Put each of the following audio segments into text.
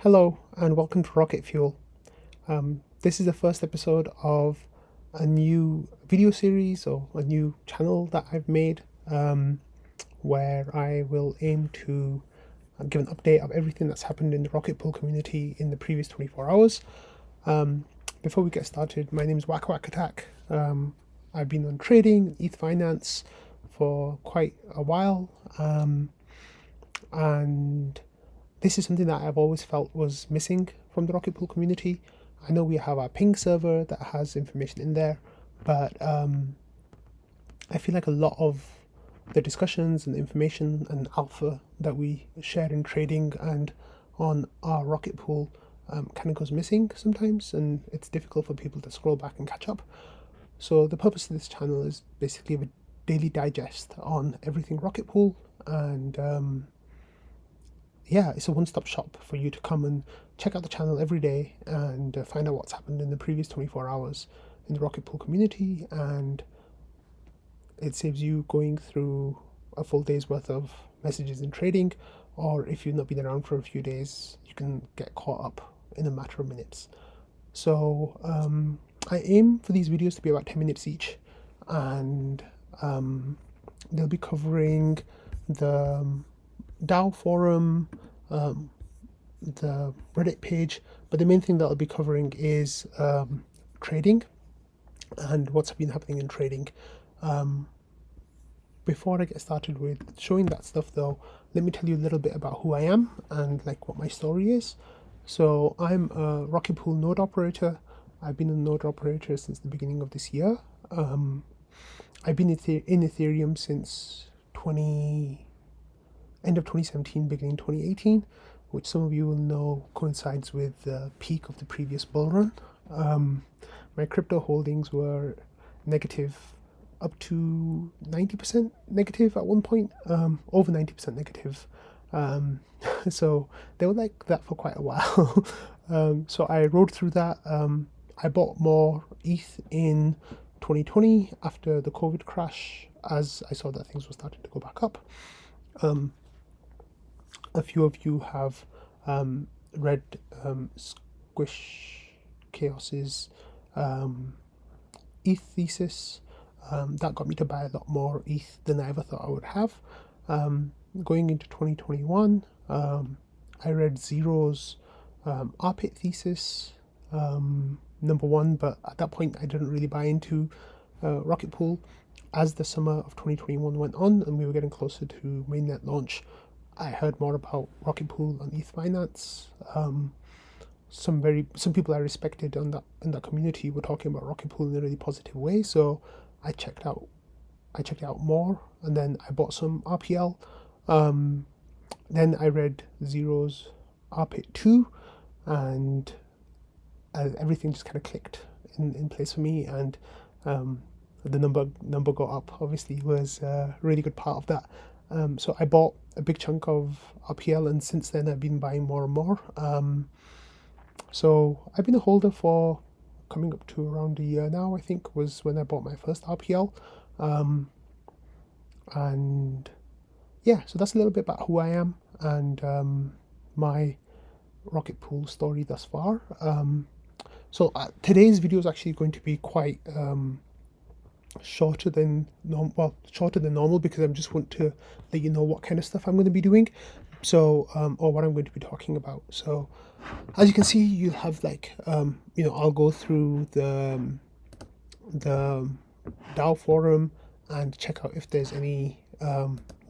Hello and welcome to Rocket Fuel. This is the first episode of a new video series or a new channel that I've made where I will aim to give an update of everything that's happened in the Rocket Pool community in the previous 24 hours. Before we get started, my name is Whack Whack Attack. I've been on trading, ETH finance for quite a while, and this is something that I've always felt was missing from the Rocket Pool community. I know we have our ping server that has information in there, but I feel like a lot of the discussions and information and alpha that we share in trading and on our Rocket Pool kind of goes missing sometimes, and it's difficult for people to scroll back and catch up. So the purpose of this channel is basically a daily digest on everything Rocket Pool, and it's a one-stop shop for you to come and check out the channel every day and find out what's happened in the previous 24 hours in the Rocket Pool community, and it saves you going through a full day's worth of messages in trading, or if you've not been around for a few days, you can get caught up in a matter of minutes. So I aim for these videos to be about 10 minutes each, and they'll be covering the DAO forum, the Reddit page, but the main thing that I'll be covering is trading and what's been happening in trading. Before I get started with showing that stuff though, let me tell you a little bit about who I am and like what my story is. So I'm a Rocket Pool node operator. I've been a node operator since the beginning of this year. I've been in Ethereum since end of 2017, beginning 2018, which some of you will know coincides with the peak of the previous bull run. My crypto holdings were negative up to 90% negative at one point, over 90% negative. So they were like that for quite a while. So I rode through that. I bought more ETH in 2020 after the COVID crash, as I saw that things were starting to go back up. A few of you have read Squish Chaos's ETH thesis. That got me to buy a lot more ETH than I ever thought I would have. Going into 2021, I read Zero's RPIT thesis, number one, but at that point I didn't really buy into Rocket Pool. As the summer of 2021 went on and we were getting closer to mainnet launch, I heard more about Rocket Pool and ETH finance. Some people I respected in that community were talking about Rocket Pool in a really positive way, so I checked it out more, and then I bought some RPL. Then I read Zero's RPIT 2, and everything just kind of clicked in place for me, and the number got up. Obviously, was a really good part of that. So I bought a big chunk of RPL, and since then I've been buying more and more. So I've been a holder for coming up to around a year now, I think, was when I bought my first RPL. And yeah, so that's a little bit about who I am and my Rocket Pool story thus far. So today's video is actually going to be quite shorter than normal, because I just want to let you know what kind of stuff I'm going to be doing, so or what I'm going to be talking about. So as you can see, you have like I'll go through the DAO forum and check out if there's any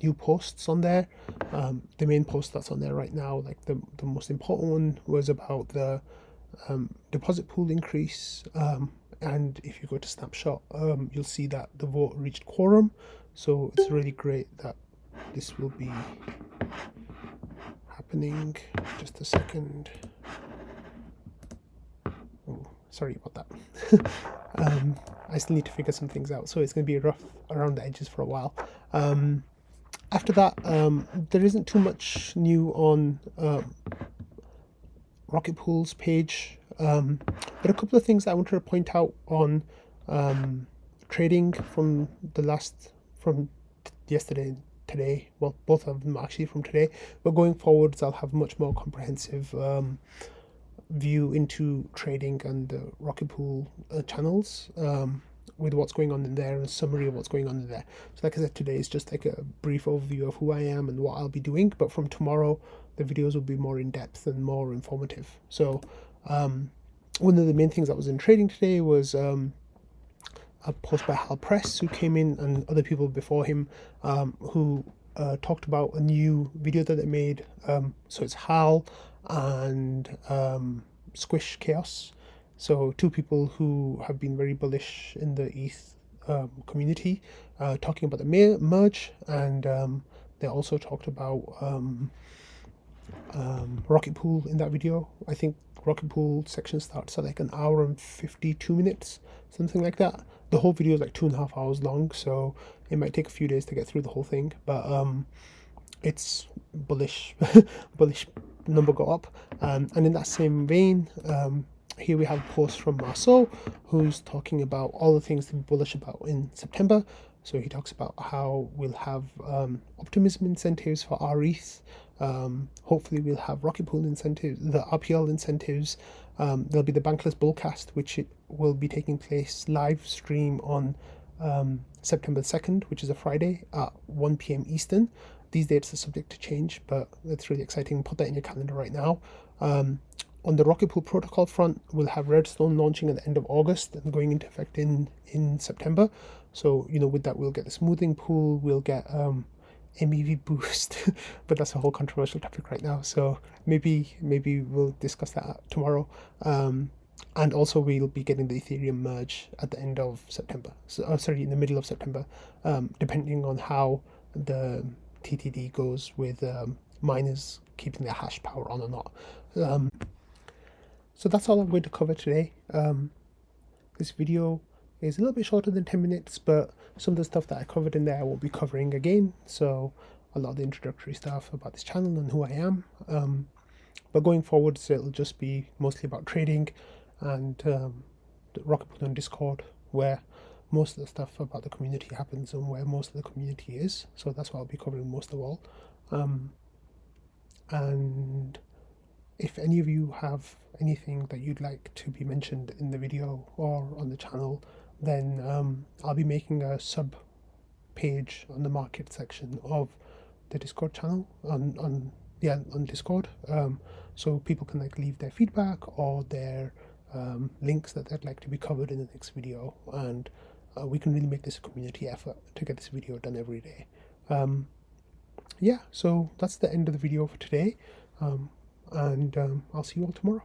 new posts on there. The main post that's on there right now, like the most important one, was about the deposit pool increase, and if you go to snapshot, you'll see that the vote reached quorum, so it's really great that this will be happening. Just a second. Oh, sorry about that. I still need to figure some things out, so it's going to be rough around the edges for a while. After that, there isn't too much new on Rocket Pool's page, but a couple of things I wanted to point out on trading from yesterday, today. Well, both of them are actually from today, but going forwards, I'll have much more comprehensive view into trading and the Rocket Pool channels, with what's going on in there and a summary of what's going on in there. So, like I said, today is just like a brief overview of who I am and what I'll be doing. But from tomorrow, the videos will be more in depth and more informative. So, one of the main things that was in trading today was a post by Hal Press, who came in, and other people before him, who talked about a new video that they made. So it's Hal and Squish Chaos. So two people who have been very bullish in the ETH community, talking about the merge, and they also talked about Rocket Pool in that video. I think Rocket Pool section starts at like an hour and 52 minutes, something like that. The whole video is like 2.5 hours long, so it might take a few days to get through the whole thing, but it's bullish. Bullish number go up. And in that same vein, here we have a post from Marceau, who's talking about all the things to be bullish about in September. So he talks about how we'll have optimism incentives for our ETH. Hopefully we'll have Rocket Pool incentives, the RPL incentives. There'll be the Bankless Bullcast, which it will be taking place live stream on September 2nd, which is a Friday at 1 p.m. Eastern. These dates are subject to change, but it's really exciting. Put that in your calendar right now. On the Rocket Pool protocol front, we'll have Redstone launching at the end of August and going into effect in September. So, with that, we'll get the smoothing pool, we'll get MEV boost, but that's a whole controversial topic right now. So maybe we'll discuss that tomorrow. And also we'll be getting the Ethereum merge at the end of September. So, in the middle of September, depending on how the TTD goes with miners keeping their hash power on or not. So that's all I'm going to cover today. This video is a little bit shorter than 10 minutes, but some of the stuff that I covered in there I won't be covering again. So a lot of the introductory stuff about this channel and who I am. But going forward, so it'll just be mostly about trading and the Rocket Pool on Discord, where most of the stuff about the community happens and where most of the community is. So that's what I'll be covering most of all. And if any of you have anything that you'd like to be mentioned in the video or on the channel, then I'll be making a sub page on the market section of the Discord channel on Discord, so people can leave their feedback or their links that they'd like to be covered in the next video, and we can really make this a community effort to get this video done every day. So that's the end of the video for today, and I'll see you all tomorrow.